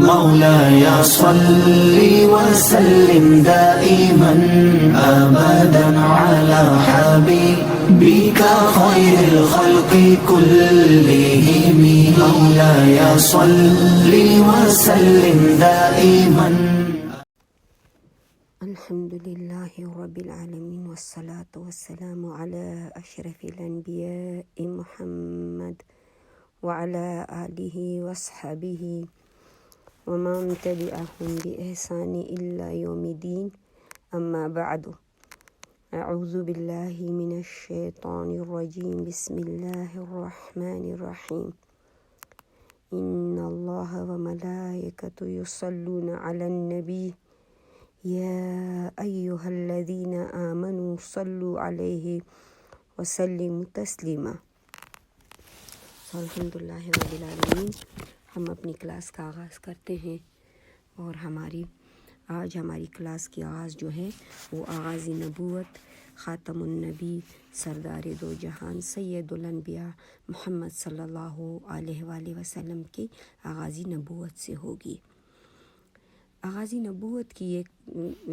مولاي صل وسلم دائما أبدا على حبيبك خير الخلق كلهم مولاي صل وسلم دائما. الحمد لله رب العالمين والصلاة والسلام على أشرف الأنبياء محمد وعلى آله وصحبه ومن تبعهم بإحسان إلى يوم الدين. أما بعد، أعوذ بالله من الشيطان الرجيم. بسم الله الرحمن الرحيم. إن الله وملائكته يصلون على النبي يا أيها الذين آمنوا صلوا عليه وسلموا تسلیما. الحمدللہ رب العالمین. ہم اپنی کلاس کا آغاز کرتے ہیں اور آج ہماری کلاس کی آغاز جو ہے وہ آغاز نبوت خاتم النبی سردار دو جہان سید الانبیاء محمد صلی اللہ علیہ وآلہ وسلم کی آغاز نبوت سے ہوگی. آغاز نبوت کی ایک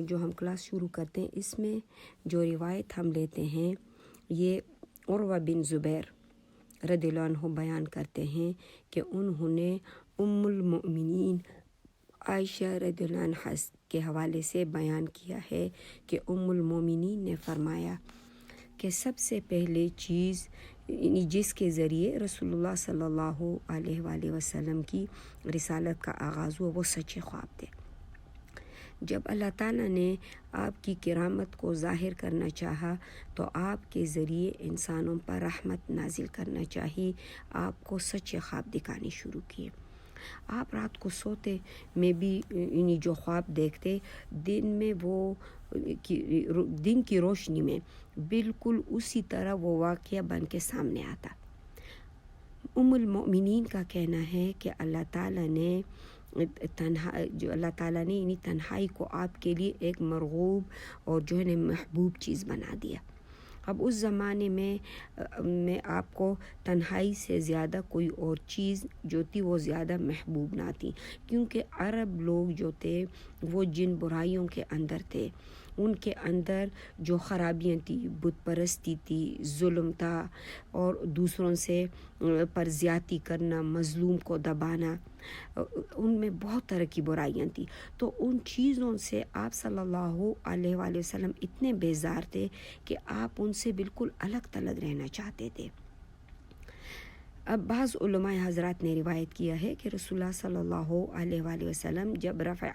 جو ہم کلاس شروع کرتے ہیں، اس میں جو روایت ہم لیتے ہیں یہ عروہ بن زبیر رضی اللہ عنہ بیان کرتے ہیں کہ انہوں نے ام المؤمنین عائشہ رضی اللہ عنہ کے حوالے سے بیان کیا ہے کہ ام المؤمنین نے فرمایا کہ سب سے پہلے چیز جس کے ذریعے رسول اللہ صلی اللہ علیہ وآلہ وسلم کی رسالت کا آغاز ہوا وہ سچے خواب تھے. جب اللہ تعالیٰ نے آپ کی کرامت کو ظاہر کرنا چاہا تو آپ کے ذریعے انسانوں پر رحمت نازل کرنا چاہی. آپ کو سچے خواب دکھانے شروع کیے. آپ رات کو سوتے میں بھی جو خواب دیکھتے، دن میں وہ دن کی روشنی میں بالکل اسی طرح وہ واقعہ بن کے سامنے آتا. ام المؤمنین کا کہنا ہے کہ اللہ تعالیٰ نے یعنی تنہائی کو آپ کے لیے ایک مرغوب اور جو ہے محبوب چیز بنا دیا. اب اس زمانے میں آپ کو تنہائی سے زیادہ کوئی اور چیز جو تھی وہ زیادہ محبوب نہ تھی، کیونکہ عرب لوگ جو تھے وہ جن برائیوں کے اندر تھے، ان کے اندر جو خرابیاں تھی، بت پرستی تھی، ظلم تھا اور دوسروں سے پر زیادتی کرنا، مظلوم کو دبانا، ان میں بہت طرح کی برائیاں تھیں. تو ان چیزوں سے آپ صلی اللہ علیہ وآلہ وسلم اتنے بیزار تھے کہ آپ ان سے بالکل الگ تھلگ رہنا چاہتے تھے. اب بعض علماء حضرات نے روایت کیا ہے کہ رسول اللہ صلی اللہ علیہ وآلہ وسلم جب رفع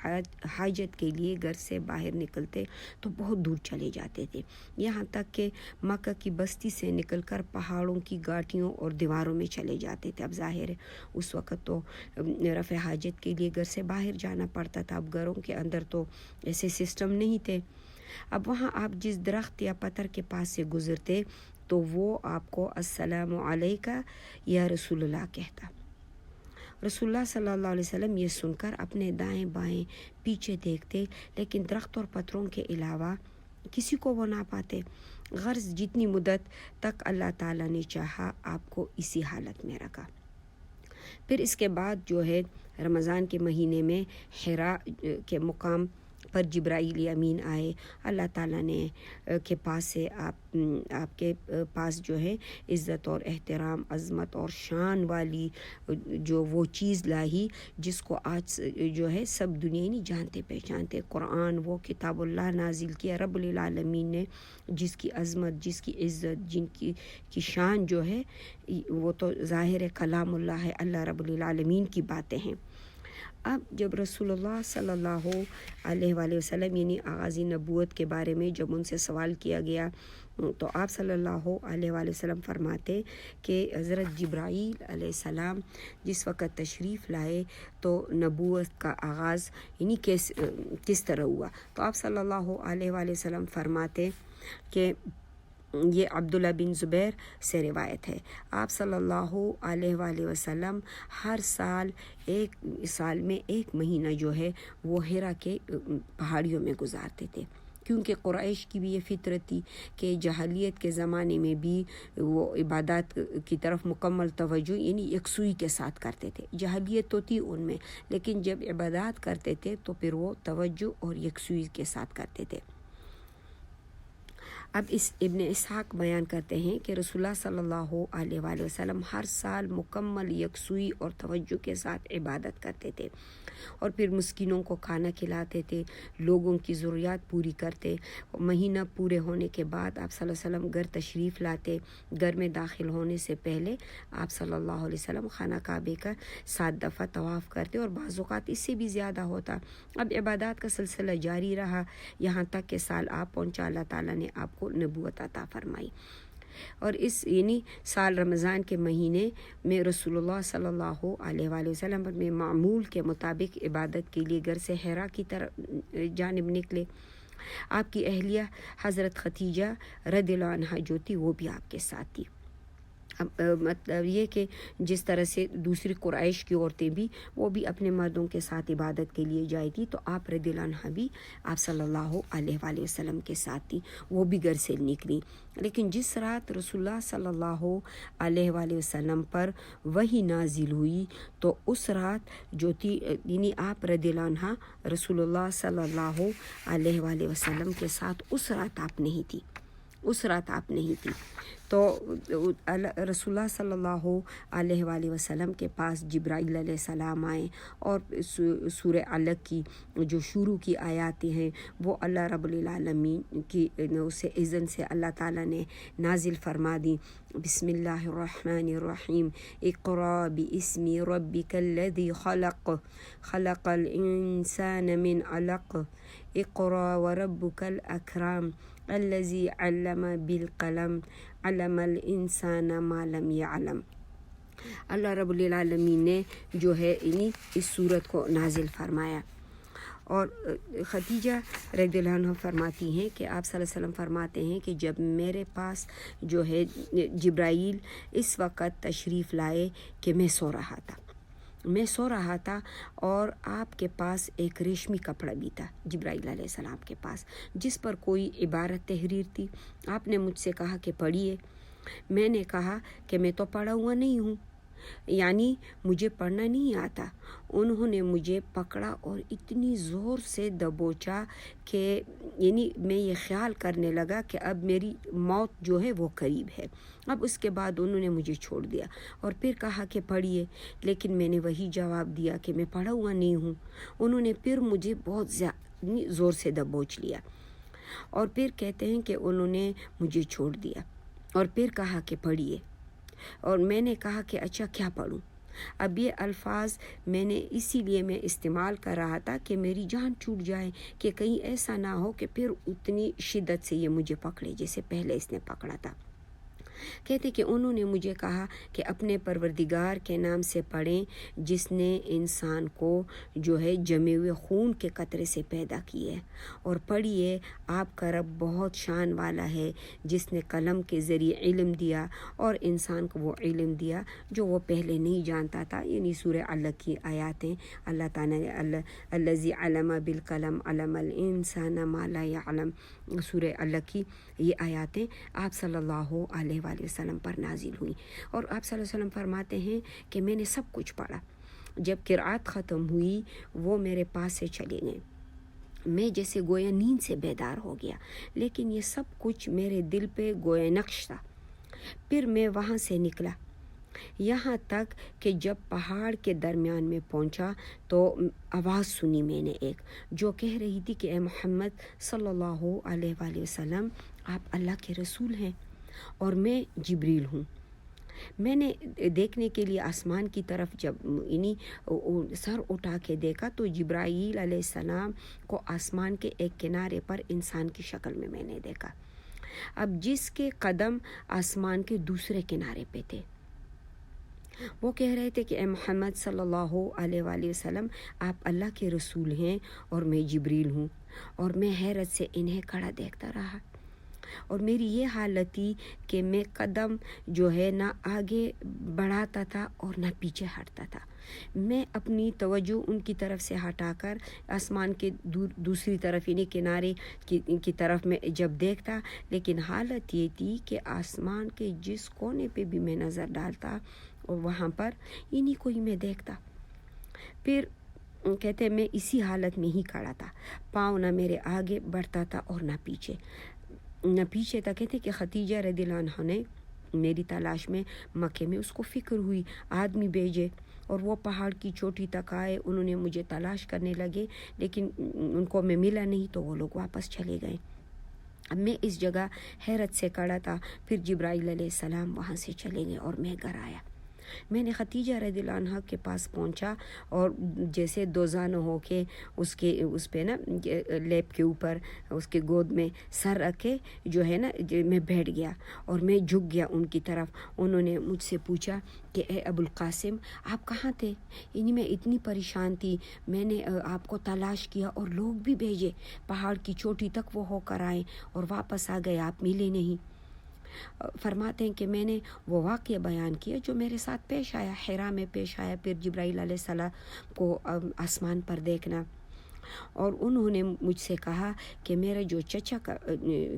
حاجت کے لیے گھر سے باہر نکلتے تو بہت دور چلے جاتے تھے، یہاں تک کہ مکہ کی بستی سے نکل کر پہاڑوں کی گھاٹیوں اور دیواروں میں چلے جاتے تھے. اب ظاہر ہے اس وقت تو رفع حاجت کے لیے گھر سے باہر جانا پڑتا تھا. اب گھروں کے اندر تو ایسے سسٹم نہیں تھے. اب وہاں آپ جس درخت یا پتھر کے پاس سے گزرتے تو وہ آپ کو السلام علیکہ یا رسول اللہ کہتا. رسول اللہ صلی اللہ علیہ وسلم یہ سن کر اپنے دائیں بائیں پیچھے دیکھتے، لیکن درخت اور پتھروں کے علاوہ کسی کو وہ نہ پاتے. غرض جتنی مدت تک اللہ تعالیٰ نے چاہا آپ کو اسی حالت میں رکھا. پھر اس کے بعد جو ہے رمضان کے مہینے میں حرا کے مقام پر جبرائیل امین آئے. اللہ تعالیٰ نے کے پاس سے آپ کے پاس جو ہے عزت اور احترام، عظمت اور شان والی جو وہ چیز لائی جس کو آج جو ہے سب دنیا نہیں جانتے پہچانتے. قرآن وہ کتاب اللہ نازل کیا رب العالمین نے، جس کی عظمت، جس کی عزت، جن کی شان جو ہے وہ تو ظاہر کلام اللہ ہے، اللہ رب العالمین کی باتیں ہیں. اب جب رسول اللہ صلی اللہ علیہ وآلہ وسلم یعنی آغاز نبوت کے بارے میں جب ان سے سوال کیا گیا تو آپ صلی اللہ علیہ وآلہ وسلم فرماتے کہ حضرت جبرائیل علیہ السلام جس وقت تشریف لائے تو نبوت کا آغاز یعنی کس طرح ہوا. تو آپ صلی اللہ علیہ وآلہ وسلم فرماتے کہ یہ عبداللہ بن زبیر سے روایت ہے. آپ صلی اللہ علیہ وآلہ وسلم ہر سال میں ایک مہینہ جو ہے وہ ہیرا کے پہاڑیوں میں گزارتے تھے. کیونکہ قریش کی بھی یہ فطرت تھی کہ جاہلیت کے زمانے میں بھی وہ عبادات کی طرف مکمل توجہ یعنی یکسوئی کے ساتھ کرتے تھے. جاہلیت تو تھی ان میں، لیکن جب عبادات کرتے تھے تو پھر وہ توجہ اور یکسوئی کے ساتھ کرتے تھے. اب ابن اسحاق بیان کرتے ہیں کہ رسول اللہ صلی اللہ علیہ وآلہ وسلم ہر سال مکمل یکسوئی اور توجہ کے ساتھ عبادت کرتے تھے اور پھر مسکینوں کو کھانا کھلاتے تھے، لوگوں کی ضروریات پوری کرتے. مہینہ پورے ہونے کے بعد آپ صلی اللہ علیہ وسلم گھر تشریف لاتے. گھر میں داخل ہونے سے پہلے آپ صلی اللہ علیہ وسلم خانہ کعبے کا 7 دفعہ طواف کرتے اور بعض اوقات اس سے بھی زیادہ ہوتا. اب عبادات کا سلسلہ جاری رہا یہاں تک کہ سال آپ پہنچا. اللہ تعالیٰ نے آپ کو نبوت عطا فرمائی اور اس یعنی سال رمضان کے مہینے میں رسول اللہ صلی اللہ علیہ وآلہ وسلم میں معمول کے مطابق عبادت کے لیے گھر سے حرا کی طرف جانب نکلے. آپ کی اہلیہ حضرت خدیجہ رضی اللہ عنہا جو تھی وہ بھی آپ کے ساتھ تھی. مطلب یہ کہ جس طرح سے دوسری قریش کی عورتیں بھی وہ بھی اپنے مردوں کے ساتھ عبادت کے لیے جائی تھی، تو آپ رضی اللہ عنہ بھی آپ صلی اللہ علیہ وآلہ وسلم کے ساتھ تھی، وہ بھی گھر سے نکلی. لیکن جس رات رسول اللہ صلی اللہ علیہ وآلہ وسلم پر وحی نازل ہوئی تو اس رات جو تھی یعنی آپ رضی اللہ عنہ رسول اللہ صلی اللہ علیہ وآلہ وسلم کے ساتھ اس رات آپ نہیں تھی. تو رسول اللہ صلی اللہ علیہ وآلہ وسلم کے پاس جبرائیل علیہ السلام آئے اور سورہ علق کی جو شروع کی آیات ہیں وہ اللہ رب العالمین کی اسے اذن سے اللہ تعالیٰ نے نازل فرما دی. بسم اللہ الرحمن الرحیم. اقرأ باسم ربک الذی خلق خلق الانسان من علق اقرأ وربک الاکرم الذی علم بالقلم علم الانسان ما لم يعلم. اللہ رب العالمین نے جو ہے اس صورت کو نازل فرمایا. اور خدیجہ رضی اللہ عنہ فرماتی ہیں کہ آپ صلی اللہ علیہ وسلم فرماتے ہیں کہ جب میرے پاس جو ہے جبرائیل اس وقت تشریف لائے کہ میں سو رہا تھا اور آپ کے پاس ایک ریشمی کپڑا بھی تھا جبرائیل علیہ السلام کے پاس جس پر کوئی عبارت تحریر تھی. آپ نے مجھ سے کہا کہ پڑھیے. میں نے کہا کہ میں تو پڑھا ہوا نہیں ہوں، یعنی مجھے پڑھنا نہیں آتا. انہوں نے مجھے پکڑا اور اتنی زور سے دبوچا کہ یعنی میں یہ خیال کرنے لگا کہ اب میری موت جو ہے وہ قریب ہے. اب اس کے بعد انہوں نے مجھے چھوڑ دیا اور پھر کہا کہ پڑھیے، لیکن میں نے وہی جواب دیا کہ میں پڑھا ہوا نہیں ہوں. انہوں نے پھر مجھے بہت زور سے دبوچ لیا اور پھر کہتے ہیں کہ انہوں نے مجھے چھوڑ دیا اور پھر کہا کہ پڑھیے. اور میں نے کہا کہ اچھا کیا پڑھوں. اب یہ الفاظ میں نے اسی لیے میں استعمال کر رہا تھا کہ میری جان چھوٹ جائے، کہ کہیں ایسا نہ ہو کہ پھر اتنی شدت سے یہ مجھے پکڑے جیسے پہلے اس نے پکڑا تھا. کہتے کہ انہوں نے مجھے کہا کہ اپنے پروردگار کے نام سے پڑھیں جس نے انسان کو جو ہے جمے ہوئے خون کے قطرے سے پیدا کی ہے، اور پڑھیے آپ کا رب بہت شان والا ہے جس نے قلم کے ذریعے علم دیا اور انسان کو وہ علم دیا جو وہ پہلے نہیں جانتا تھا. یعنی سورہ علق کی آیاتیں اللہ تعالیٰ نے الذی علم بالقلم علم الانسان ما لا يعلم سورہ علق کی یہ آیاتیں آپ صلی اللہ علیہ وآلہ وسلم پر نازل ہوئی. اور آپ صلی اللہ علیہ وسلم فرماتے ہیں کہ میں نے سب کچھ پڑھا. جب قرآت ختم ہوئی وہ میرے پاس سے چلے گئے. میں جیسے گویا نیند سے بیدار ہو گیا، لیکن یہ سب کچھ میرے دل پہ گویا نقش تھا. پھر میں وہاں سے نکلا یہاں تک کہ جب پہاڑ کے درمیان میں پہنچا تو آواز سنی میں نے ایک جو کہہ رہی تھی کہ اے محمد صلی اللہ علیہ وآلہ وسلم آپ اللہ کے رسول ہیں اور میں جبریل ہوں. میں نے دیکھنے کے لیے آسمان کی طرف جب سر اٹھا کے دیکھا تو جبرائیل علیہ السلام کو آسمان کے ایک کنارے پر انسان کی شکل میں نے دیکھا. اب جس کے قدم آسمان کے دوسرے کنارے پہ تھے وہ کہہ رہے تھے کہ اے محمد صلی اللہ علیہ وآلہ وسلم آپ اللہ کے رسول ہیں اور میں جبریل ہوں. اور میں حیرت سے انہیں کھڑا دیکھتا رہا اور میری یہ حالت تھی کہ میں قدم جو ہے نہ آگے بڑھاتا تھا اور نہ پیچھے ہٹتا تھا. میں اپنی توجہ ان کی طرف سے ہٹا کر آسمان کے دوسری طرف یعنی کنارے کی طرف میں جب دیکھتا، لیکن حالت یہ تھی کہ آسمان کے جس کونے پہ بھی میں نظر ڈالتا اور وہاں پر انہی کو ہی میں دیکھتا۔ پھر کہتے میں اسی حالت میں ہی کھڑا تھا، پاؤں نہ میرے آگے بڑھتا تھا اور نہ پیچھے تھا۔ کہتے کہ خدیجہ رضی اللہ عنہا نے میری تلاش میں مکے میں اس کو فکر ہوئی، آدمی بھیجے اور وہ پہاڑ کی چوٹی تک آئے، انہوں نے مجھے تلاش کرنے لگے لیکن ان کو میں ملا نہیں تو وہ لوگ واپس چلے گئے۔ اب میں اس جگہ حیرت سے کھڑا تھا۔ پھر جبرائیل علیہ السلام وہاں سے چلے گئے اور میں گھر آیا۔ میں نے خدیجہ رضی اللہ عنہا کے پاس پہنچا اور جیسے دوزانہ ہو کے اس پہ نا لیپ کے اوپر اس کے گود میں سر رکھے جو ہے نا میں بیٹھ گیا اور میں جھک گیا ان کی طرف۔ انہوں نے مجھ سے پوچھا کہ اے ابو القاسم آپ کہاں تھے؟ یعنی میں اتنی پریشان تھی، میں نے آپ کو تلاش کیا اور لوگ بھی بھیجے، پہاڑ کی چوٹی تک وہ ہو کر آئے اور واپس آ گئے، آپ ملے نہیں۔ فرماتے ہیں کہ میں نے وہ واقعہ بیان کیا جو میرے ساتھ پیش آیا، حرا میں پیش آیا، پھر جبرائیل علیہ السلام کو آسمان پر دیکھنا، اور انہوں نے مجھ سے کہا کہ میرے جو چچا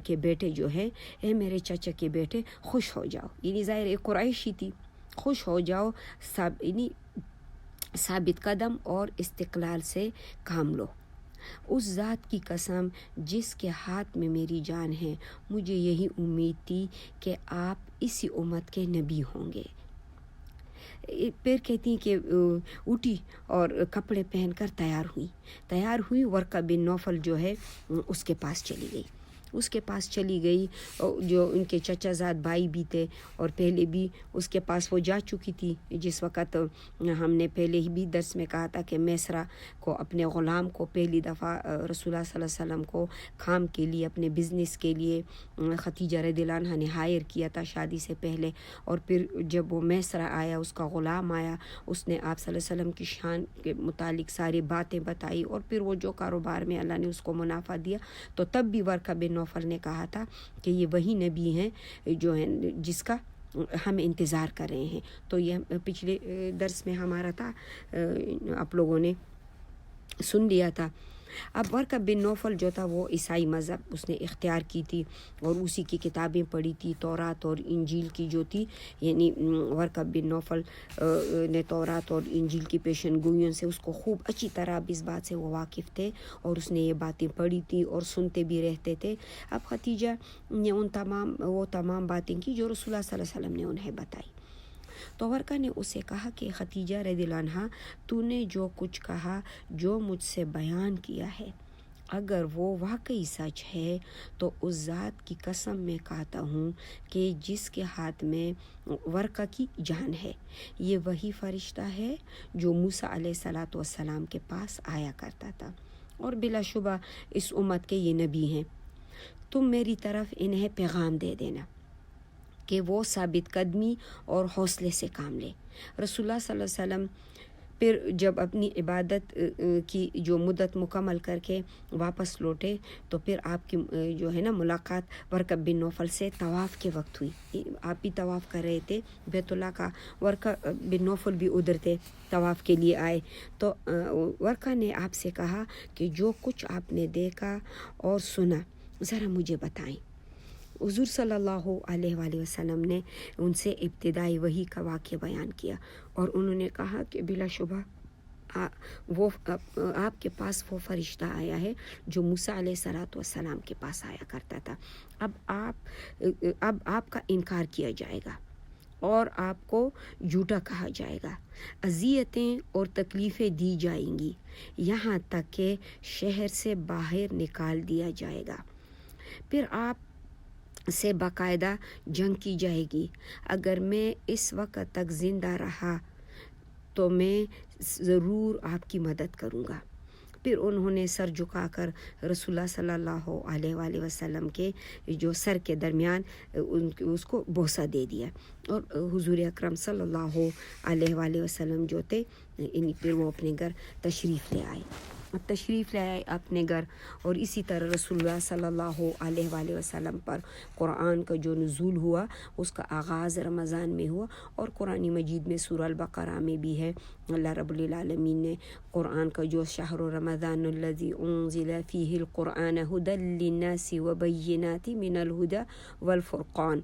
کے بیٹے جو ہے، اے میرے چچا کے بیٹے خوش ہو جاؤ، یعنی ظاہر ایک قریشی تھی، خوش ہو جاؤ، یعنی ثابت قدم اور استقلال سے کام لو۔ اس ذات کی قسم جس کے ہاتھ میں میری جان ہے، مجھے یہی امید تھی کہ آپ اسی امت کے نبی ہوں گے۔ پھر کہتی ہیں کہ اٹھی اور کپڑے پہن کر تیار ہوئی ورقہ بن نوفل جو ہے اس کے پاس چلی گئی جو ان کے چچا زاد بھائی بھی تھے اور پہلے بھی اس کے پاس وہ جا چکی تھی۔ جس وقت ہم نے پہلے ہی بھی درس میں کہا تھا کہ میسرہ کو اپنے غلام کو پہلی دفعہ رسول اللہ صلی اللہ علیہ وسلم کو کام کے لیے اپنے بزنس کے لیے خدیجہ رضی اللہ عنہا نے ہائر کیا تھا شادی سے پہلے، اور پھر جب وہ میسرہ آیا، اس کا غلام آیا، اس نے آپ صلی اللہ علیہ وسلم کی شان کے متعلق ساری باتیں بتائی اور پھر وہ جو کاروبار میں اللہ نے اس کو منافع دیا، تو تب بھی ورقہ بن نوفل نے کہا تھا کہ یہ وہی نبی ہیں جو ہیں جس کا ہم انتظار کر رہے ہیں۔ تو یہ پچھلے درس میں ہمارا تھا، آپ لوگوں نے سن لیا تھا۔ اب ورقہ بن نوفل جو تھا وہ عیسائی مذہب اس نے اختیار کی تھی اور اسی کی کتابیں پڑھی تھی، تورات اور انجیل کی جو تھی، یعنی ورقہ بن نوفل نے تورات اور انجیل کی پیشن گوئیوں سے اس کو خوب اچھی طرح اس بات سے وہ واقف تھے اور اس نے یہ باتیں پڑھی تھی اور سنتے بھی رہتے تھے۔ اب خدیجہ نے وہ تمام باتیں کی جو رسول اللہ صلی اللہ علیہ وسلم نے انہیں بتائی۔ تو ورقہ نے اسے کہا کہ خدیجہ رضی اللہ عنہا، تو نے جو کچھ کہا، جو مجھ سے بیان کیا ہے، اگر وہ واقعی سچ ہے تو اس ذات کی قسم میں کہتا ہوں کہ جس کے ہاتھ میں ورقہ کی جان ہے، یہ وہی فرشتہ ہے جو موسیٰ علیہ السلام کے پاس آیا کرتا تھا، اور بلا شبہ اس امت کے یہ نبی ہیں۔ تم میری طرف انہیں پیغام دے دینا کہ وہ ثابت قدمی اور حوصلے سے کام لے۔ رسول اللہ صلی اللہ علیہ وسلم پھر جب اپنی عبادت کی جو مدت مکمل کر کے واپس لوٹے تو پھر آپ کی جو ہے نا ملاقات ورقہ بن نوفل سے طواف کے وقت ہوئی۔ آپ بھی طواف کر رہے تھے بیت اللہ کا، ورقہ بن نوفل بھی ادھر تھے، طواف کے لیے آئے۔ تو ورقہ نے آپ سے کہا کہ جو کچھ آپ نے دیکھا اور سنا ذرا مجھے بتائیں۔ حضور صلی اللہ علیہ وآلہ وسلم نے ان سے ابتدائی وحی کا واقعہ بیان کیا اور انہوں نے کہا کہ بلا شبہ وہ آپ کے پاس وہ فرشتہ آیا ہے جو موسیٰ علیہ السلام کے پاس آیا کرتا تھا۔ اب آپ کا انکار کیا جائے گا اور آپ کو جھوٹا کہا جائے گا، اذیتیں اور تکلیفیں دی جائیں گی، یہاں تک کہ شہر سے باہر نکال دیا جائے گا، پھر آپ سے باقاعدہ جنگ کی جائے گی۔ اگر میں اس وقت تک زندہ رہا تو میں ضرور آپ کی مدد کروں گا۔ پھر انہوں نے سر جھکا کر رسول اللہ صلی اللہ علیہ وآلہ وسلم کے جو سر کے درمیان اس کو بوسہ دے دیا، اور حضور اکرم صلی اللہ علیہ وآلہ وسلم جو تھے پھر وہ اپنے گھر تشریف لے آئے۔ تشریف لے آئے اپنے گھر، اور اسی طرح رسول اللہ صلی اللہ علیہ وآلہ وسلم پر قرآن کا جو نزول ہوا اس کا آغاز رمضان میں ہوا، اور قرآن مجید میں سورہ البقرہ میں بھی ہے اللہ رب العالمین نے قرآن کا جو شہر رمضان الذی انزل فیہ القرآن ہدی للناس وبینات من الہدی والفرقان،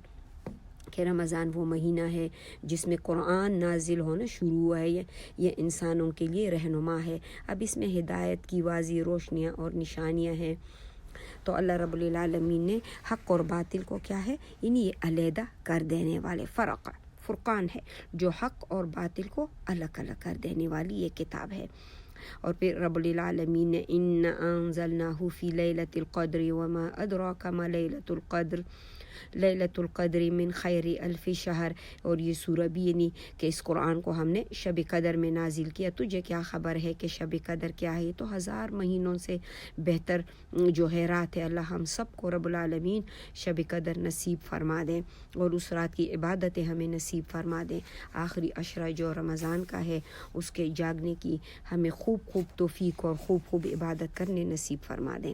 کہ رمضان وہ مہینہ ہے جس میں قرآن نازل ہونا شروع ہوا ہے، یہ انسانوں کے لیے رہنما ہے۔ اب اس میں ہدایت کی واضح روشنیاں اور نشانیاں ہیں۔ تو اللہ رب العالمین نے حق اور باطل کو کیا ہے، یعنی یہ علیحدہ کر دینے والے فرقان ہے، جو حق اور باطل کو الگ الگ کر دینے والی یہ کتاب ہے۔ اور پھر رب العالمین نے اِنَّا أَنزَلْنَاهُ فِي لَيْلَةِ الْقَدْرِ وَمَا أَدْرَاكَ مَا لَيْلَةُ الْقَدْرِ لیلۃ القدر من خیر الف شہر، اور یہ سورہ بھی یعنی کہ اس قرآن کو ہم نے شب قدر میں نازل کیا، تجھے کیا خبر ہے کہ شب قدر کیا ہے، تو 1000 مہینوں سے بہتر جو ہے رات ہے۔ اللہ ہم سب کو رب العالمین شب قدر نصیب فرما دیں، اور اس رات کی عبادتیں ہمیں نصیب فرما دیں۔ آخری عشرہ جو رمضان کا ہے اس کے جاگنے کی ہمیں خوب توفیق اور خوب عبادت کرنے نصیب فرما دیں۔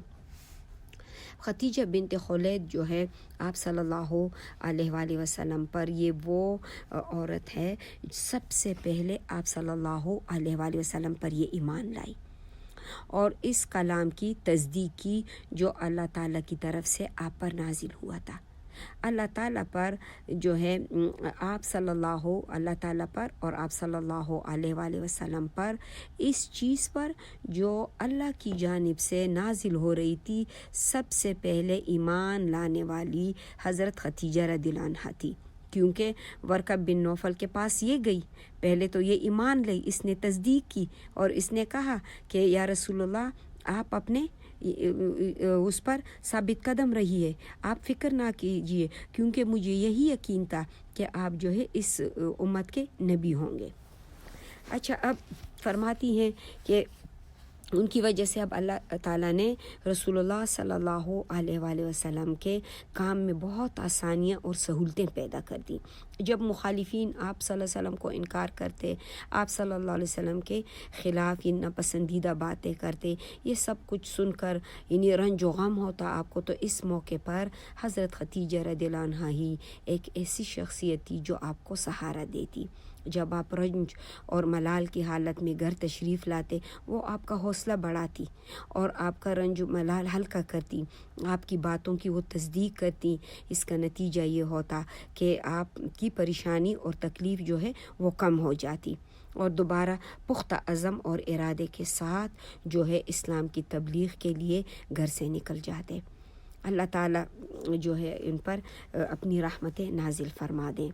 خدیجہ بنت خولید جو ہے آپ صلی اللہ علیہ وآلہ وسلم پر، یہ وہ عورت ہے سب سے پہلے آپ صلی اللہ علیہ وآلہ وسلم پر یہ ایمان لائی اور اس کلام کی تصدیق کی جو اللہ تعالیٰ کی طرف سے آپ پر نازل ہوا تھا۔ اللہ تعالیٰ پر جو ہے اللہ تعالیٰ پر اور آپ صلی اللہ علیہ وآلہ وسلم پر اس چیز پر جو اللہ کی جانب سے نازل ہو رہی تھی، سب سے پہلے ایمان لانے والی حضرت خدیجہ رضی اللہ عنہا تھی، کیونکہ ورقہ بن نوفل کے پاس یہ گئی، پہلے تو یہ ایمان لئی، اس نے تصدیق کی اور اس نے کہا کہ یا رسول اللہ آپ اپنے اس پر ثابت قدم رہیے، آپ فکر نہ کیجیے، کیونکہ مجھے یہی یقین تھا کہ آپ جو ہے اس امت کے نبی ہوں گے۔ اچھا، اب فرماتی ہیں کہ ان کی وجہ سے اب اللہ تعالیٰ نے رسول اللہ صلی اللہ علیہ وآلہ وسلم کے کام میں بہت آسانیاں اور سہولتیں پیدا کر دیں۔ جب مخالفین آپ صلی اللہ علیہ وسلم کو انکار کرتے، آپ صلی اللہ علیہ وسلم کے خلاف یہ ناپسندیدہ باتیں کرتے، یہ سب کچھ سن کر یعنی رنج و غم ہوتا آپ کو، تو اس موقع پر حضرت خدیجہ رضی اللہ عنہا ہی ایک ایسی شخصیت تھی جو آپ کو سہارا دیتی۔ جب آپ رنج اور ملال کی حالت میں گھر تشریف لاتے، وہ آپ کا حوصلہ بڑھاتی اور آپ کا رنج و ملال ہلکا کرتی، آپ کی باتوں کی وہ تصدیق کرتی۔ اس کا نتیجہ یہ ہوتا کہ آپ کی پریشانی اور تکلیف جو ہے وہ کم ہو جاتی، اور دوبارہ پختہ عزم اور ارادے کے ساتھ جو ہے اسلام کی تبلیغ کے لیے گھر سے نکل جاتے۔ اللہ تعالیٰ جو ہے ان پر اپنی رحمتیں نازل فرما دیں۔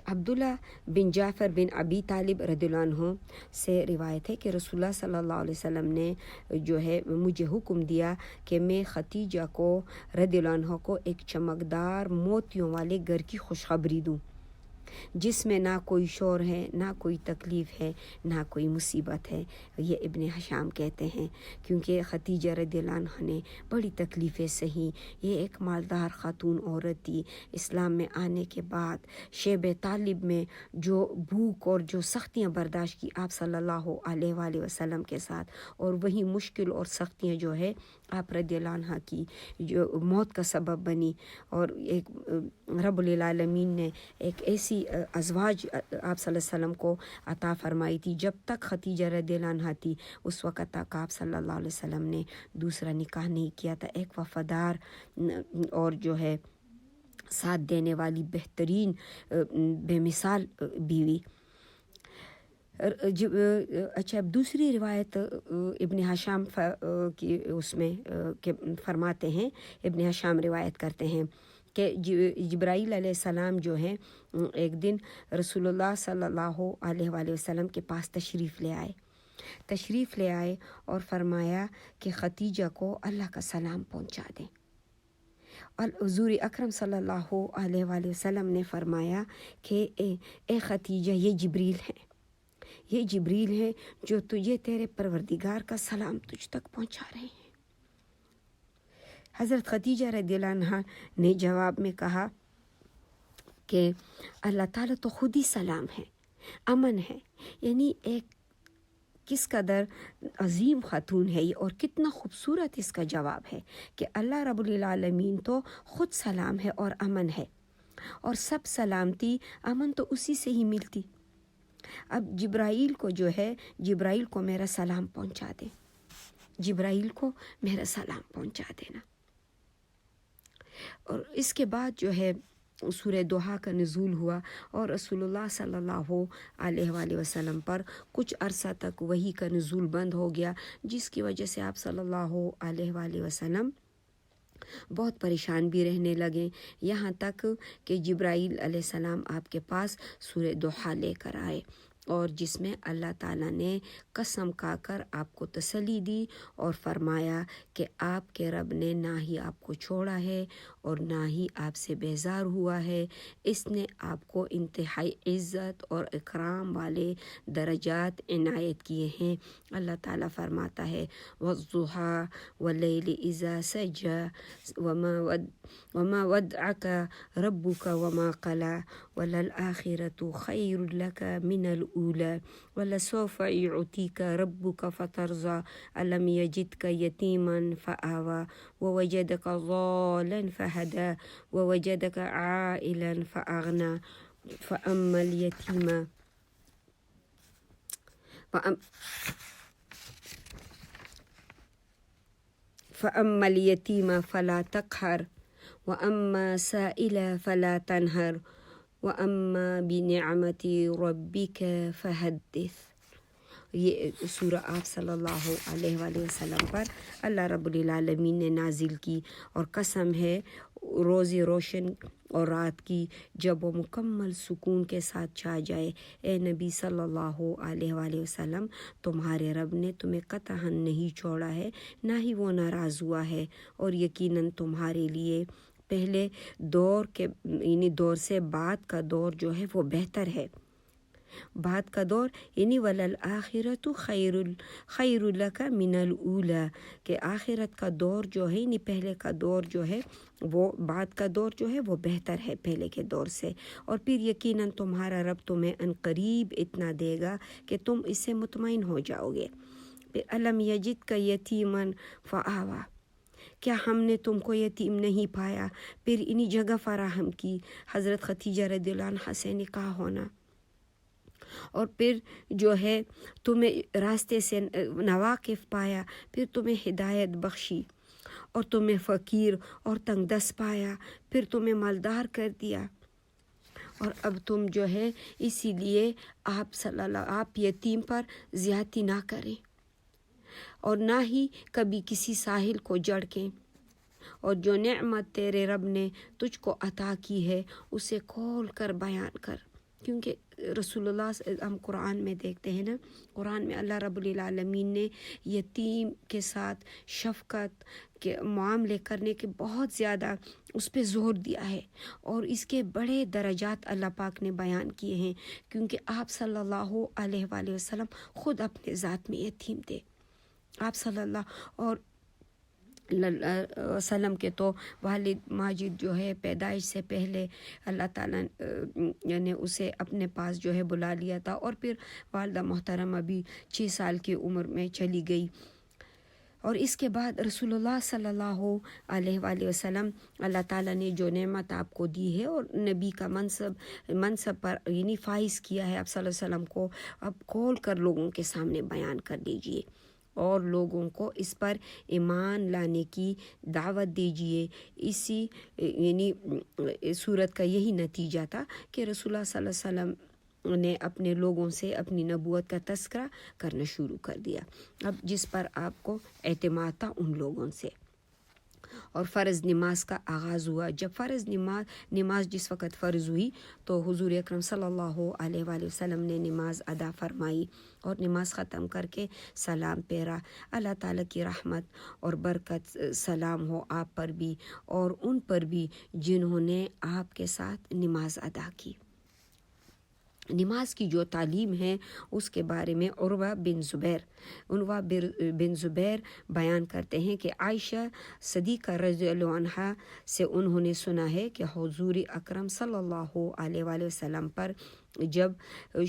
عبداللہ بن جعفر بن ابی طالب رضی اللہ عنہ سے روایت ہے کہ رسول اللہ صلی اللہ علیہ وسلم نے جو ہے مجھے حکم دیا کہ میں خدیجہ کو رضی اللہ عنہ کو ایک چمکدار موتیوں والے گھر کی خوشخبری دوں، جس میں نہ کوئی شور ہے، نہ کوئی تکلیف ہے، نہ کوئی مصیبت ہے۔ یہ ابن حشام کہتے ہیں کیونکہ خدیجہ رضی اللہ عنہ نے بڑی تکلیفیں سہی، یہ ایک مالدار خاتون عورت تھی۔ اسلام میں آنے کے بعد شیب طالب میں جو بھوک اور جو سختیاں برداشت کی آپ صلی اللہ علیہ وآلہ وسلم کے ساتھ، اور وہی مشکل اور سختیاں جو ہے آپ رضی اللہ عنہ کی جو موت کا سبب بنی، اور ایک رب العالمین نے ایک ایسی ازواج آپ صلی اللہ علیہ وسلم کو عطا فرمائی تھی۔ جب تک خدیجہ رضی اللہ عنہا تھی اس وقت تک آپ صلی اللہ علیہ وسلم نے دوسرا نکاح نہیں کیا تھا۔ ایک وفادار اور جو ہے ساتھ دینے والی بہترین بے مثال بیوی۔ اچھا، اب دوسری روایت ابن حشام کی اس میں فرماتے ہیں، ابن حشام روایت کرتے ہیں کہ جبرائیل علیہ السلام جو ہیں ایک دن رسول اللہ صلی اللہ علیہ وآلہ وسلم کے پاس تشریف لے آئے اور فرمایا کہ خدیجہ کو اللہ کا سلام پہنچا دیں، اور حضور اکرم صلی اللہ علیہ وآلہ وسلم نے فرمایا کہ اے خدیجہ، یہ جبریل ہیں جو تجھے تیرے پروردگار کا سلام تجھ تک پہنچا رہے ہیں۔ حضرت خدیجہ رضی اللہ عنہا نے جواب میں کہا کہ اللہ تعالیٰ تو خود ہی سلام ہے، امن ہے، یعنی ایک کس قدر عظیم خاتون ہے یہ اور کتنا خوبصورت اس کا جواب ہے کہ اللہ رب العالمین تو خود سلام ہے اور امن ہے، اور سب سلامتی امن تو اسی سے ہی ملتی۔ اب جبرائیل کو جو ہے، جبرائیل کو میرا سلام پہنچا دیں، جبرائیل کو میرا سلام پہنچا دینا۔ اور اس کے بعد جو ہے سورہ دوحہ کا نزول ہوا اور رسول اللہ صلی اللہ علیہ وآلہ وسلم پر کچھ عرصہ تک وحی کا نزول بند ہو گیا، جس کی وجہ سے آپ صلی اللہ علیہ وآلہ وسلم بہت پریشان بھی رہنے لگے، یہاں تک کہ جبرائیل علیہ السلام آپ کے پاس سورہ دوحہ لے کر آئے، اور جس میں اللہ تعالیٰ نے قسم کھا کر آپ کو تسلی دی اور فرمایا کہ آپ کے رب نے نہ ہی آپ کو چھوڑا ہے اور نہ ہی آپ سے بیزار ہوا ہے، اس نے آپ کو انتہائی عزت اور اکرام والے درجات عنایت کیے ہیں۔ اللہ تعالیٰ فرماتا ہے والضحیٰ واللیل اذا سجی وما ودعک ربک وما قلی وللآخرۃ خیر لک من الأولی ولسوف یعطیک ربک فترضی الم یجدک یتیما فآوی ووجدک ضالا فہدی ووجدک عائلا فأغنی فأما اليتيم فلا تقهر وأما سائل فلا تنهر وأما بنعمة ربك فحدث۔ یہ سورہ آپ صلی اللہ علیہ وآلہ وسلم پر اللہ رب العالمین نے نازل کی، اور قسم ہے روز روشن اور رات کی جب وہ مکمل سکون کے ساتھ چھا جائے، اے نبی صلی اللہ علیہ وآلہ وسلم، تمہارے رب نے تمہیں قطعاً نہیں چھوڑا ہے، نہ ہی وہ ناراض ہوا ہے، اور یقیناً تمہارے لیے پہلے دور کے یعنی دور سے بعد کا دور جو ہے وہ بہتر ہے۔ بعد کا دور یعنی وللآخرۃ خیر لک من الاولی، کہ آخرت کا دور جو ہے یعنی پہلے کا دور جو ہے وہ بعد کا دور جو ہے وہ بہتر ہے پہلے کے دور سے، اور پھر یقیناً تمہارا رب تمہیں عنقریب اتنا دے گا کہ تم اس سے مطمئن ہو جاؤ گے۔ پھر الم یجدک یتیما فآوی، کیا ہم نے تم کو یتیم نہیں پایا پھر انہی جگہ فراہم کی، حضرت خدیجہ رضی اللہ عنہا سے نکاح ہونا، اور پھر جو ہے تمہیں راستے سے نواقف پایا، پھر تمہیں ہدایت بخشی، اور تمہیں فقیر اور تنگ دست پایا، پھر تمہیں مالدار کر دیا، اور اب تم جو ہے اسی لیے آپ یتیم پر زیادتی نہ کریں اور نہ ہی کبھی کسی ساحل کو جھڑکیں، اور جو نعمت تیرے رب نے تجھ کو عطا کی ہے اسے کھول کر بیان کر، کیونکہ رسول اللہ ہم قرآن میں دیکھتے ہیں نا، قرآن میں اللہ رب العالمین نے یتیم کے ساتھ شفقت کے معاملے کرنے کے بہت زیادہ اس پہ زور دیا ہے، اور اس کے بڑے درجات اللہ پاک نے بیان کیے ہیں، کیونکہ آپ صلی اللہ علیہ وآلہ وسلم خود اپنے ذات میں یتیم تھے۔ آپ صلی اللہ اور وسلم کے تو والد ماجد جو ہے پیدائش سے پہلے اللہ تعالیٰ نے اسے اپنے پاس جو ہے بلا لیا تھا، اور پھر والدہ محترمہ بھی 6 سال کی عمر میں چلی گئی، اور اس کے بعد رسول اللہ صلی اللہ علیہ وآلہ وسلم اللہ تعالیٰ نے جو نعمت آپ کو دی ہے اور نبی کا منصب پر یعنی فائز کیا ہے آپ صلی اللہ علیہ وسلم کو، اب کھول کر لوگوں کے سامنے بیان کر دیجئے اور لوگوں کو اس پر ایمان لانے کی دعوت دیجئے۔ اسی یعنی صورت کا یہی نتیجہ تھا کہ رسول اللہ صلی اللہ علیہ وسلم نے اپنے لوگوں سے اپنی نبوت کا تذکرہ کرنا شروع کر دیا، اب جس پر آپ کو اعتماد تھا ان لوگوں سے، اور فرض نماز کا آغاز ہوا۔ جب فرض نماز جس وقت فرض ہوئی تو حضور اکرم صلی اللہ علیہ وآلہ وسلم نے نماز ادا فرمائی اور نماز ختم کر کے سلام پھیرا۔ اللہ تعالیٰ کی رحمت اور برکت سلام ہو آپ پر بھی اور ان پر بھی جنہوں نے آپ کے ساتھ نماز ادا کی۔ نماز کی جو تعلیم ہے اس کے بارے میں عروہ بن زبیر بیان کرتے ہیں کہ عائشہ صدیقہ رضی اللہ عنہا سے انہوں نے سنا ہے کہ حضور اکرم صلی اللہ علیہ وآلہ وسلم پر جب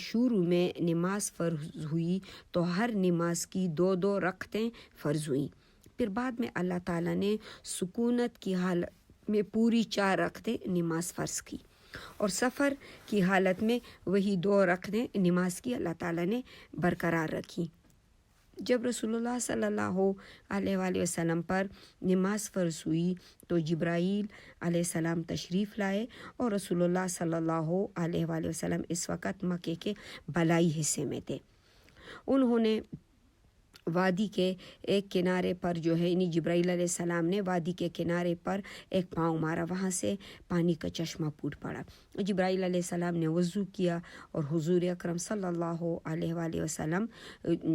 شروع میں نماز فرض ہوئی تو ہر نماز کی 2 رکعتیں فرض ہوئیں، پھر بعد میں اللہ تعالیٰ نے سکونت کی حالت میں پوری 4 رکعتیں نماز فرض کی، اور سفر کی حالت میں وہی 2 رکعتیں نماز کی اللہ تعالیٰ نے برقرار رکھی۔ جب رسول اللہ صلی اللہ علیہ وآلہ وسلم پر نماز فرض ہوئی تو جبرائیل علیہ السلام تشریف لائے، اور رسول اللہ صلی اللہ علیہ وآلہ وسلم اس وقت مکے کے بالائی حصے میں تھے۔ انہوں نے وادی کے ایک کنارے پر جو ہے جبرائیل علیہ السلام نے وادی کے کنارے پر ایک پاؤں مارا، وہاں سے پانی کا چشمہ پھوٹ پڑا۔ جبرائیل علیہ السلام نے وضو کیا، اور حضور اکرم صلی اللہ علیہ وآلہ وسلم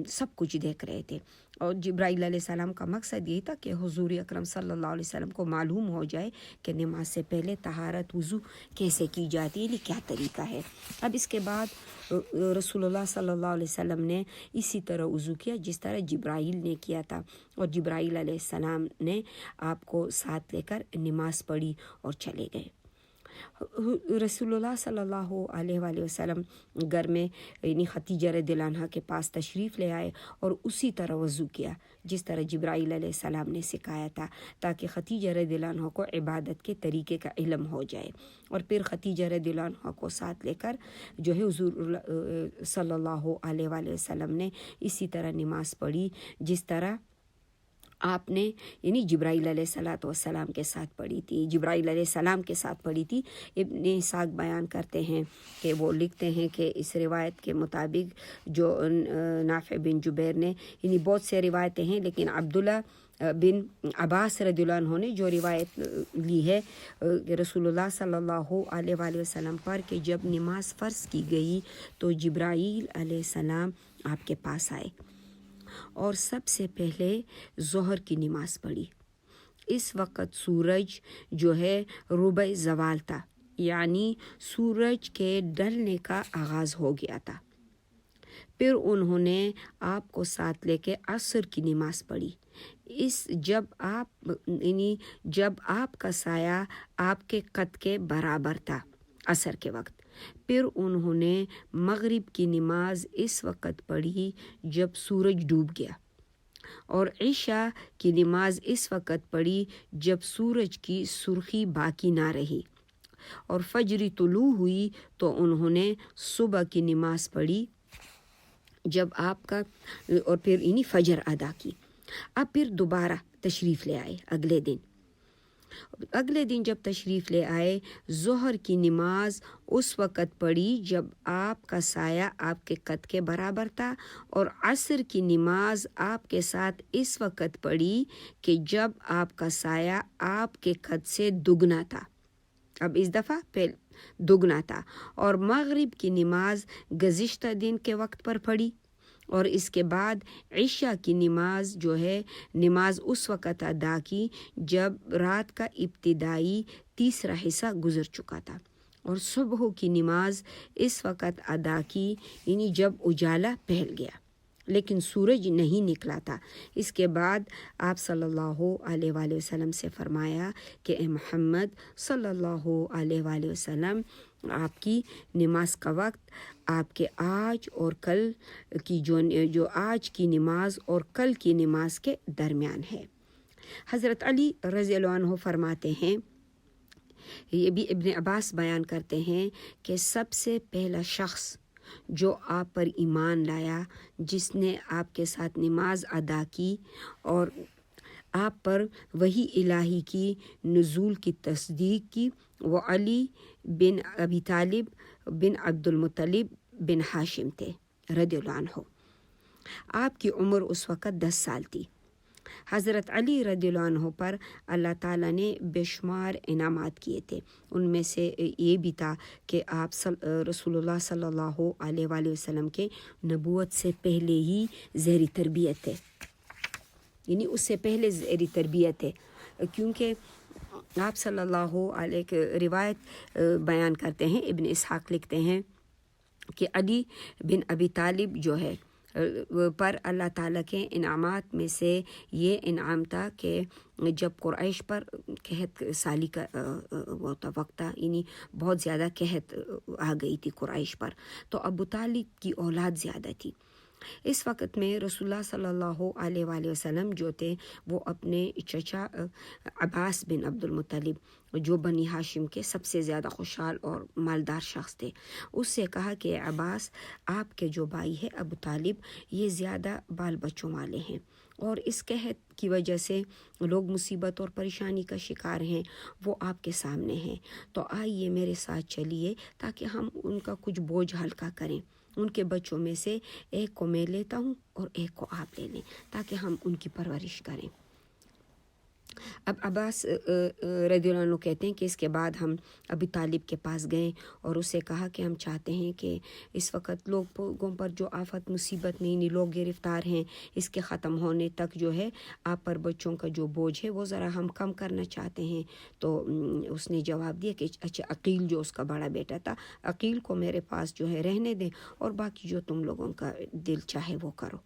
سب کچھ دیکھ رہے تھے، اور جبرائیل علیہ السلام کا مقصد یہ تھا کہ حضور اکرم صلی اللہ علیہ وسلم کو معلوم ہو جائے کہ نماز سے پہلے طہارت وضو کیسے کی جاتی ہے، یعنی کیا طریقہ ہے۔ اب اس کے بعد رسول اللہ صلی اللہ علیہ وسلم نے اسی طرح وضو کیا جس طرح جبرائیل نے کیا تھا، اور جبرائیل علیہ السلام نے آپ کو ساتھ لے کر نماز پڑھی اور چلے گئے۔ رسول اللہ صلی اللہ علیہ وآلہ وسلم گھر میں خدیجہ رضی اللہ عنہا کے پاس تشریف لے آئے اور اسی طرح وضو کیا جس طرح جبرائیل علیہ السلام نے سکھایا تھا، تاکہ خدیجہ رضی اللہ عنہا کو عبادت کے طریقے کا علم ہو جائے، اور پھر خدیجہ رضی اللہ عنہا کو ساتھ لے کر جو ہے حضور صلی اللہ علیہ وآلہ وسلم نے اسی طرح نماز پڑھی جس طرح آپ نے جبرائیل علیہ السلام کے ساتھ پڑھی تھی، جبرائیل علیہ السلام کے ساتھ پڑھی تھی۔ ابن اسحاق بیان کرتے ہیں کہ وہ لکھتے ہیں کہ اس روایت کے مطابق جو نافع بن جبیر نے بہت سے روایتیں ہیں، لیکن عبداللہ بن عباس رضی اللہ عنہ نے جو روایت لی ہے رسول اللہ صلی اللہ علیہ وآلہ وسلم پر کہ جب نماز فرض کی گئی تو جبرائیل علیہ السلام آپ کے پاس آئے اور سب سے پہلے ظہر کی نماز پڑھی۔ اس وقت سورج جو ہے ربع زوال تھا، یعنی سورج کے ڈھلنے کا آغاز ہو گیا تھا۔ پھر انہوں نے آپ کو ساتھ لے کے عصر کی نماز پڑھی۔ جب آپ کا سایہ آپ کے قد کے برابر تھا عصر کے وقت۔ پھر انہوں نے مغرب کی نماز اس وقت پڑھی جب سورج ڈوب گیا، اور عشاء کی نماز اس وقت پڑھی جب سورج کی سرخی باقی نہ رہی، اور فجر طلوع ہوئی تو انہوں نے صبح کی نماز پڑھی جب آپ کا، اور پھر فجر ادا کی۔ اب پھر دوبارہ تشریف لے آئے اگلے دن جب تشریف لے آئے، ظہر کی نماز اس وقت پڑھی جب آپ کا سایہ آپ کے قد کے برابر تھا، اور عصر کی نماز آپ کے ساتھ اس وقت پڑھی کہ جب آپ کا سایہ آپ کے قد سے دگنا تھا، اب اس دفعہ دگنا تھا، اور مغرب کی نماز گزشتہ دن کے وقت پر پڑھی، اور اس کے بعد عشاء کی نماز جو ہے نماز اس وقت ادا کی جب رات کا ابتدائی تیسرا حصہ گزر چکا تھا، اور صبح کی نماز اس وقت ادا کی یعنی جب اجالا پھیل گیا لیکن سورج نہیں نکلا تھا۔ اس کے بعد آپ صلی اللہ علیہ وآلہ وسلم سے فرمایا کہ اے محمد صلی اللہ علیہ وآلہ وسلم، آپ کی نماز کا وقت آپ کے آج اور کل کی جو آج کی نماز اور کل کی نماز کے درمیان ہے۔ حضرت علی رضی اللہ عنہ فرماتے ہیں، یہ بھی ابن عباس بیان کرتے ہیں کہ سب سے پہلا شخص جو آپ پر ایمان لایا، جس نے آپ کے ساتھ نماز ادا کی اور آپ پر وحی الہی کی نزول کی تصدیق کی، وہ علی بن ابی طالب بن عبد المطلب بن ہاشم تھے رضی اللہ عنہ۔ آپ کی عمر اس وقت 10 سال تھی۔ حضرت علی رضی اللہ عنہ پر اللہ تعالیٰ نے بے شمار انعامات کیے تھے، ان میں سے یہ بھی تھا کہ آپ رسول اللہ صلی اللہ علیہ وآلہ وسلم کے نبوت سے پہلے ہی زہری تربیت تھے، یعنی اس سے پہلے زہری تربیت ہے، کیونکہ آپ صلی اللہ علیہ روایت بیان کرتے ہیں، ابن اسحاق لکھتے ہیں کہ علی بن ابی طالب جو ہے پر اللہ تعالیٰ کے انعامات میں سے یہ انعام تھا کہ جب قریش پر قحط سالی کا وہ وقت تھا، یعنی بہت زیادہ قحط آ گئی تھی قریش پر، تو ابو طالب کی اولاد زیادہ تھی۔ اس وقت میں رسول اللہ صلی اللہ علیہ وآلہ وسلم جو تھے وہ اپنے چچا عباس بن عبد المطلب جو بنی ہاشم کے سب سے زیادہ خوشحال اور مالدار شخص تھے، اس سے کہا کہ عباس، آپ کے جو بھائی ہے ابو طالب یہ زیادہ بال بچوں والے ہیں اور اس قحط کی وجہ سے لوگ مصیبت اور پریشانی کا شکار ہیں، وہ آپ کے سامنے ہیں، تو آئیے میرے ساتھ چلیے تاکہ ہم ان کا کچھ بوجھ ہلکا کریں۔ ان کے بچوں میں سے ایک کو میں لیتا ہوں اور ایک کو آپ لے لیں تاکہ ہم ان کی پرورش کریں۔ اب عباس رضی اللہ عنہ کہتے ہیں کہ اس کے بعد ہم ابی طالب کے پاس گئے اور اسے کہا کہ ہم چاہتے ہیں کہ اس وقت لوگوں پر جو آفت مصیبت نہیں لوگ گرفتار ہیں، اس کے ختم ہونے تک جو ہے آپ پر بچوں کا جو بوجھ ہے وہ ذرا ہم کم کرنا چاہتے ہیں۔ تو اس نے جواب دیا کہ اچھا، عقیل جو اس کا بڑا بیٹا تھا، عقیل کو میرے پاس جو ہے رہنے دیں اور باقی جو تم لوگوں کا دل چاہے وہ کرو۔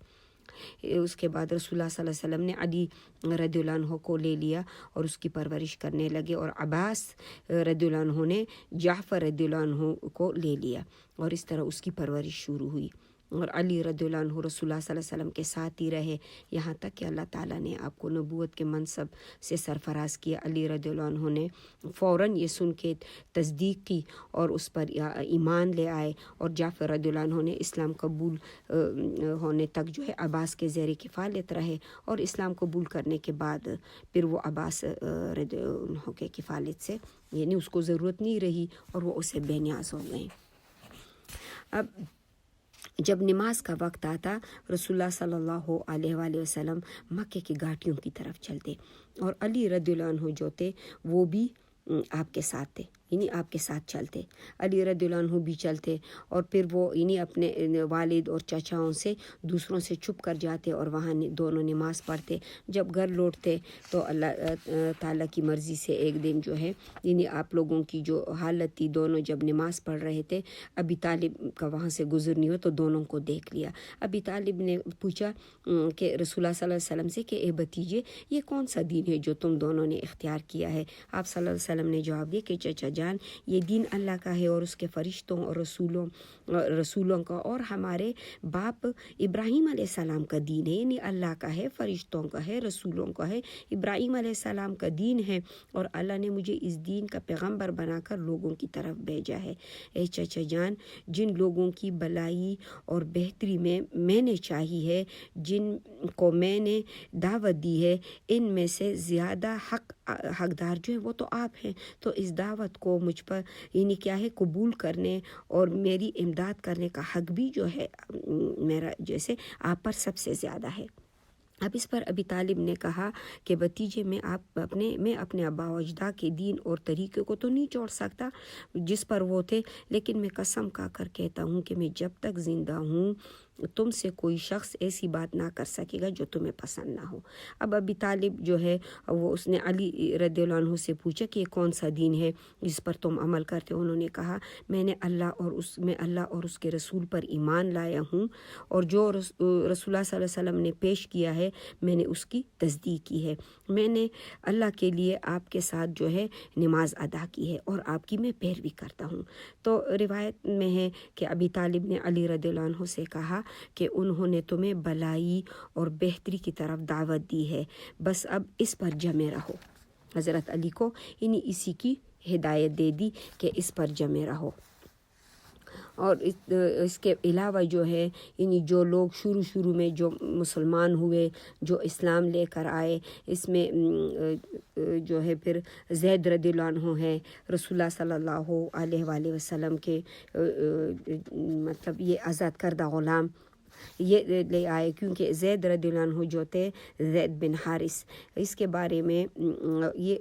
اس کے بعد رسول اللہ صلی اللہ علیہ وسلم نے علی رضی اللہ عنہ کو لے لیا اور اس کی پرورش کرنے لگے، اور عباس رضی اللہ عنہ نے جعفر رضی اللہ عنہ کو لے لیا اور اس طرح اس کی پرورش شروع ہوئی، اور علی رضی اللہ عنہ رسول اللہ صلی اللہ علیہ وسلم کے ساتھ ہی رہے یہاں تک کہ اللہ تعالیٰ نے آپ کو نبوت کے منصب سے سرفراز کیا۔ علی رضی اللہ عنہ نے فوراً یہ سن کے تصدیق کی اور اس پر ایمان لے آئے، اور جعفر رضی اللہ عنہ نے اسلام قبول ہونے تک جو ہے عباس کے زیر کفالت رہے، اور اسلام قبول کرنے کے بعد پھر وہ عباس رضی اللہ عنہ کے کفالت سے یعنی اس کو ضرورت نہیں رہی اور وہ اسے بے نیاز ہو گئے۔ اب جب نماز کا وقت آتا، رسول اللہ صلی اللہ علیہ وآلہ وسلم مکے کی گھاٹیوں کی طرف چلتے، اور علی رضی اللہ عنہ جو تھے وہ بھی آپ کے ساتھ تھے، یعنی آپ کے ساتھ چلتے، علی رضی اللہ عنہ بھی چلتے، اور پھر وہ یعنی اپنے والد اور چچاؤں سے دوسروں سے چھپ کر جاتے اور وہاں دونوں نماز پڑھتے۔ جب گھر لوٹتے تو اللہ تعالیٰ کی مرضی سے ایک دن جو ہے یعنی آپ لوگوں کی جو حالت تھی، دونوں جب نماز پڑھ رہے تھے، ابی طالب کا وہاں سے گزرنی ہو تو دونوں کو دیکھ لیا۔ ابی طالب نے پوچھا کہ رسول اللہ صلی اللہ علیہ وسلم سے کہ اے بھتیجے، یہ کون سا دین ہے جو تم دونوں نے اختیار کیا ہے؟ آپ صلی اللہ علیہ وسلم نے جواب دیا کہ چچا جان، یہ دین اللہ کا ہے اور اس کے فرشتوں اور رسولوں کا، اور ہمارے باپ ابراہیم علیہ السلام کا دین ہے، یعنی اللہ کا ہے، فرشتوں کا ہے، رسولوں کا ہے، ابراہیم علیہ السلام کا دین ہے، اور اللہ نے مجھے اس دین کا پیغمبر بنا کر لوگوں کی طرف بھیجا ہے۔ اے چچا جان، جن لوگوں کی بھلائی اور بہتری میں نے چاہی ہے، جن کو میں نے دعوت دی ہے، ان میں سے زیادہ حقدار جو ہے وہ تو آپ ہیں، تو اس دعوت کو مجھ پر یعنی کیا ہے قبول کرنے اور میری امداد کرنے کا حق بھی جو ہے میرا جیسے آپ پر سب سے زیادہ ہے۔ اب اس پر ابی طالب نے کہا کہ بھتیجے میں اپنے آبا و اجداد کے دین اور طریقے کو تو نہیں چھوڑ سکتا جس پر وہ تھے، لیکن میں قسم کھا کر کہتا ہوں کہ میں جب تک زندہ ہوں تم سے کوئی شخص ایسی بات نہ کر سکے گا جو تمہیں پسند نہ ہو۔ اب ابی طالب جو ہے وہ اس نے علی رضی اللہ عنہ سے پوچھا کہ یہ کون سا دین ہے جس پر تم عمل کرتے ہو؟ انہوں نے کہا، میں اللہ اور اس کے رسول پر ایمان لایا ہوں، اور جو رسول اللہ صلی اللہ علیہ وسلم نے پیش کیا ہے میں نے اس کی تصدیق کی ہے، میں نے اللہ کے لیے آپ کے ساتھ جو ہے نماز ادا کی ہے اور آپ کی میں پیروی کرتا ہوں۔ تو روایت میں ہے کہ ابی طالب نے علی رضی اللہ عنہ سے کہا کہ انہوں نے تمہیں بھلائی اور بہتری کی طرف دعوت دی ہے، بس اب اس پر جمے رہو۔ حضرت علی کو اسی کی ہدایت دے دی کہ اس پر جمے رہو۔ اور اس کے علاوہ جو ہے جو لوگ شروع میں جو مسلمان ہوئے، جو اسلام لے کر آئے، اس میں جو ہے پھر زید رضی اللہ عنہ ہے، رسول اللہ صلی اللہ علیہ وآلہ وسلم کے مطلب یہ آزاد کردہ غلام یہ لے آئے، کیونکہ زید رضی اللہ عنہ جو تھے، زید بن حارث، اس کے بارے میں یہ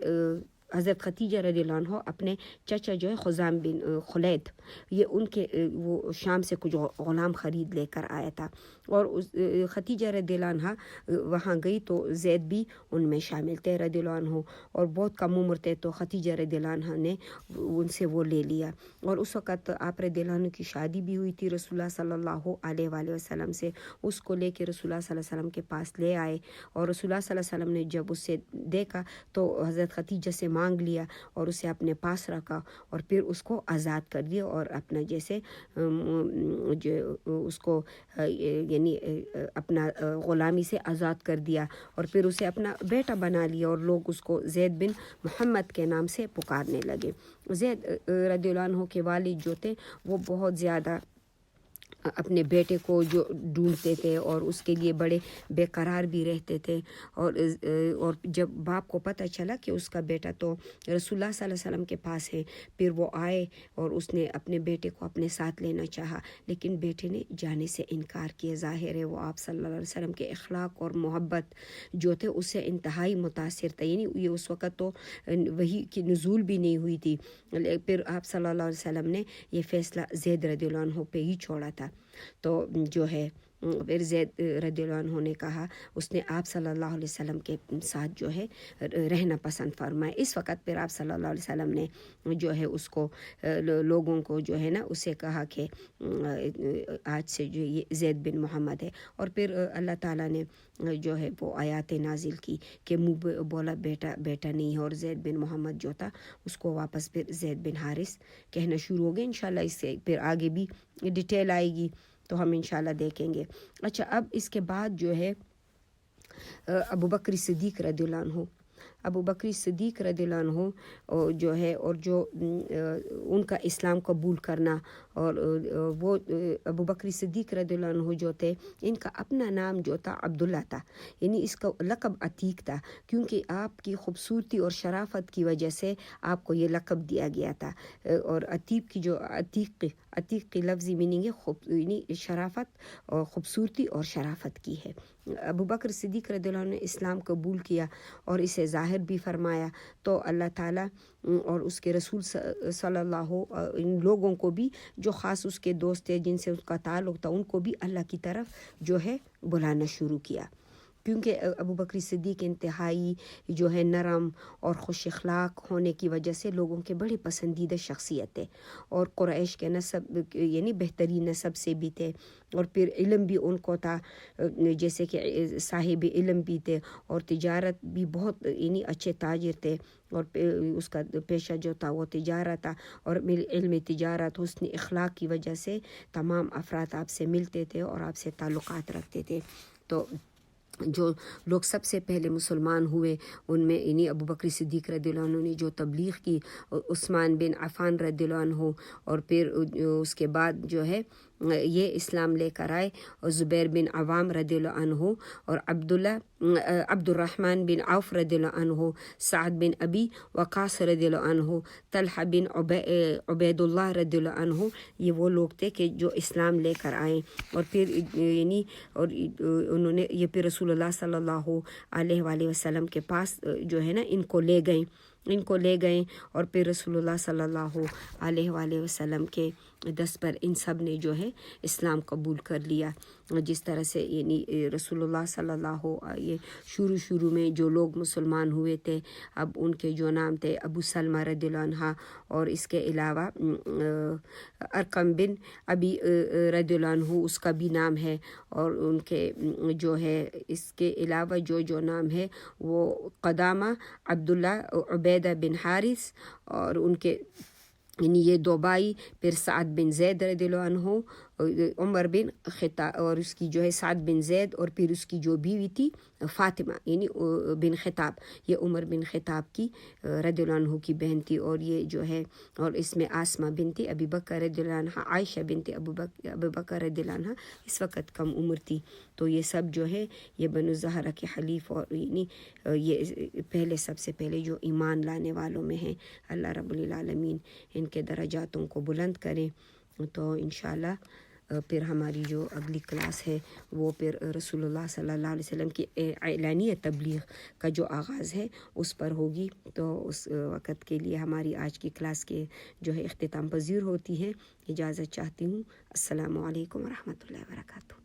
حضرت خدیجہ رضی اللہ عنہ اپنے چچا جو ہے خزام بن خلید، یہ ان کے وہ شام سے کچھ غلام خرید لے کر آیا تھا، اور خدیجہ رضی اللہ عنہ وہاں گئی تو زید بھی ان میں شامل تھے رضی اللہ عنہ، اور بہت کم عمر تھے، تو خدیجہ رضی اللہ عنہ نے ان سے وہ لے لیا، اور اس وقت آپ رضی اللہ عنہ کی شادی بھی ہوئی تھی رسول اللہ صلی اللہ علیہ وآلہ وسلم سے، اس کو لے کے رسول اللہ صلی اللہ علیہ وسلم کے پاس لے آئے، اور رسول اللہ صلی اللہ علیہ وسلم نے جب اسے دیکھا تو حضرت خدیجہ سے مانگ لیا اور اسے اپنے پاس رکھا، اور پھر اس کو آزاد کر دیا، اور اپنا جیسے اس کو یعنی اپنا غلامی سے آزاد کر دیا، اور پھر اسے اپنا بیٹا بنا لیا، اور لوگ اس کو زید بن محمد کے نام سے پکارنے لگے۔ زید رضی اللہ عنہ کے والد جو تھے وہ بہت زیادہ اپنے بیٹے کو جو ڈھونڈتے تھے اور اس کے لیے بڑے بے قرار بھی رہتے تھے، اور جب باپ کو پتہ چلا کہ اس کا بیٹا تو رسول اللہ صلی اللہ علیہ وسلم کے پاس ہے، پھر وہ آئے اور اس نے اپنے بیٹے کو اپنے ساتھ لینا چاہا، لیکن بیٹے نے جانے سے انکار کیا۔ ظاہر ہے وہ آپ صلی اللہ علیہ وسلم کے اخلاق اور محبت جو تھے اس سے انتہائی متاثر تھا، یعنی یہ اس وقت تو وحی کی نزول بھی نہیں ہوئی تھی، پھر آپ صلی اللہ علیہ وسلم نے یہ فیصلہ زید رضی اللہ عنہ پہ ہی چھوڑا تھا۔ تو جو ہے پھر زید رضی اللہ عنہ نے کہا، اس نے آپ صلی اللہ علیہ وسلم کے ساتھ جو ہے رہنا پسند فرمایا۔ اس وقت پھر آپ صلی اللہ علیہ وسلم نے جو ہے اس کو لوگوں کو جو ہے نا اسے کہا کہ آج سے جو یہ زید بن محمد ہے، اور پھر اللہ تعالیٰ نے جو ہے وہ آیات نازل کی کہ منہ بولا بیٹا نہیں ہے، اور زید بن محمد جو تھا اس کو واپس پھر زید بن حارث کہنا شروع ہو گئے۔ انشاءاللہ اس سے پھر آگے بھی ڈیٹیل آئے گی تو ہم انشاءاللہ دیکھیں گے۔ اچھا، اب اس کے بعد جو ہے ابو بکر صدیق رضی اللہ عنہ، ابو بکر صدیق رضی اللہ عنہ جو ہے، اور جو ان کا اسلام قبول کرنا، اور وہ ابو بکر صدیق رضی اللہ عنہ جو تھے ان کا اپنا نام جو تھا عبداللہ تھا، یعنی اس کا لقب عتیق تھا، کیونکہ آپ کی خوبصورتی اور شرافت کی وجہ سے آپ کو یہ لقب دیا گیا تھا، اور عتیق کی جو عتیق کی لفظی میننگ ہے یعنی شرافت اور خوبصورتی اور شرافت کی ہے۔ ابو بکر صدیق رضی اللہ عنہ نے اسلام قبول کیا اور اسے ظاہر بھی فرمایا، تو اللہ تعالیٰ اور اس کے رسول صلی اللہ ان لوگوں کو بھی جو خاص اس کے دوست تھے جن سے اس کا تعلق تھا، ان کو بھی اللہ کی طرف جو ہے بلانا شروع کیا، کیونکہ ابو بکر صدیق انتہائی جو ہے نرم اور خوش اخلاق ہونے کی وجہ سے لوگوں کے بڑے پسندیدہ شخصیت تھے، اور قریش کے نسب یعنی بہترین نسب سے بھی تھے، اور پھر علم بھی ان کو تھا، جیسے کہ صاحب علم بھی تھے، اور تجارت بھی بہت یعنی اچھے تاجر تھے، اور اس کا پیشہ جو تھا وہ تجارت تھا، اور علم تجارت حسن اخلاق کی وجہ سے تمام افراد آپ سے ملتے تھے اور آپ سے تعلقات رکھتے تھے۔ تو جو لوگ سب سے پہلے مسلمان ہوئے ان میں انہی ابو بکر صدیق رضی اللہ عنہ نے جو تبلیغ کی، عثمان بن عفان رضی اللہ عنہ، اور پھر اس کے بعد جو ہے یہ اسلام لے کر آئے، اور زبیر بن عوام رضی اللہ عنہ، اور عبد الرحمن بن عوف رضی اللہ عنہ، سعد بن ابی وقاص رضی اللہ عنہ، طلحہ بن عبید اللہ رضی اللہ عنہ، یہ وہ لوگ تھے کہ جو اسلام لے کر آئے، اور پھر یعنی اور انہوں نے یہ پھر رسول اللہ صلی اللہ علیہ وآلہ وسلم کے پاس جو ہے نا ان کو لے گئے، اور پھر رسول اللہ صلی اللہ علیہ وآلہ وسلم کے دست پر ان سب نے جو ہے اسلام قبول کر لیا۔ جس طرح سے یعنی رسول اللہ صلی اللہ یہ شروع میں جو لوگ مسلمان ہوئے تھے، اب ان کے جو نام تھے ابو سلمہ رضی اللہ عنہ، اور اس کے علاوہ ارقم بن ابی رضی اللہ عنہ اس کا بھی نام ہے، اور ان کے جو ہے اس کے علاوہ جو نام ہے وہ قدامہ عبداللہ عبیدہ بن حارث، اور ان کے یعنی یہ دو بھائی، پھر سعد بن زید رضی اللہ عنہ، عمر بن خطاب، اور اس کی جو ہے سعد بن زید، اور پھر اس کی جو بیوی تھی فاطمہ یعنی بن خطاب، یہ عمر بن خطاب کی رضی اللہ عنہ کی بہن تھی، اور یہ جو ہے اور اس میں آسمہ بنت ابی بکر رضی اللہ عنہ، عائشہ بنت ابو بکر رضی اللہ عنہ اس وقت کم عمر تھی، تو یہ سب جو ہے یہ بنو زہرہ کے حلیف، اور یعنی یہ پہلے سب سے پہلے جو ایمان لانے والوں میں ہیں۔ اللہ رب العالمین ان کے درجاتوں کو بلند کریں۔ تو انشاءاللہ پھر ہماری جو اگلی کلاس ہے وہ پھر رسول اللہ صلی اللہ علیہ وسلم کی اعلانیہ تبلیغ کا جو آغاز ہے اس پر ہوگی. تو اس وقت کے لیے ہماری آج کی کلاس کے جو ہے اختتام پذیر ہوتی ہے. اجازت چاہتی ہوں. السلام علیکم ورحمۃ اللہ وبرکاتہ.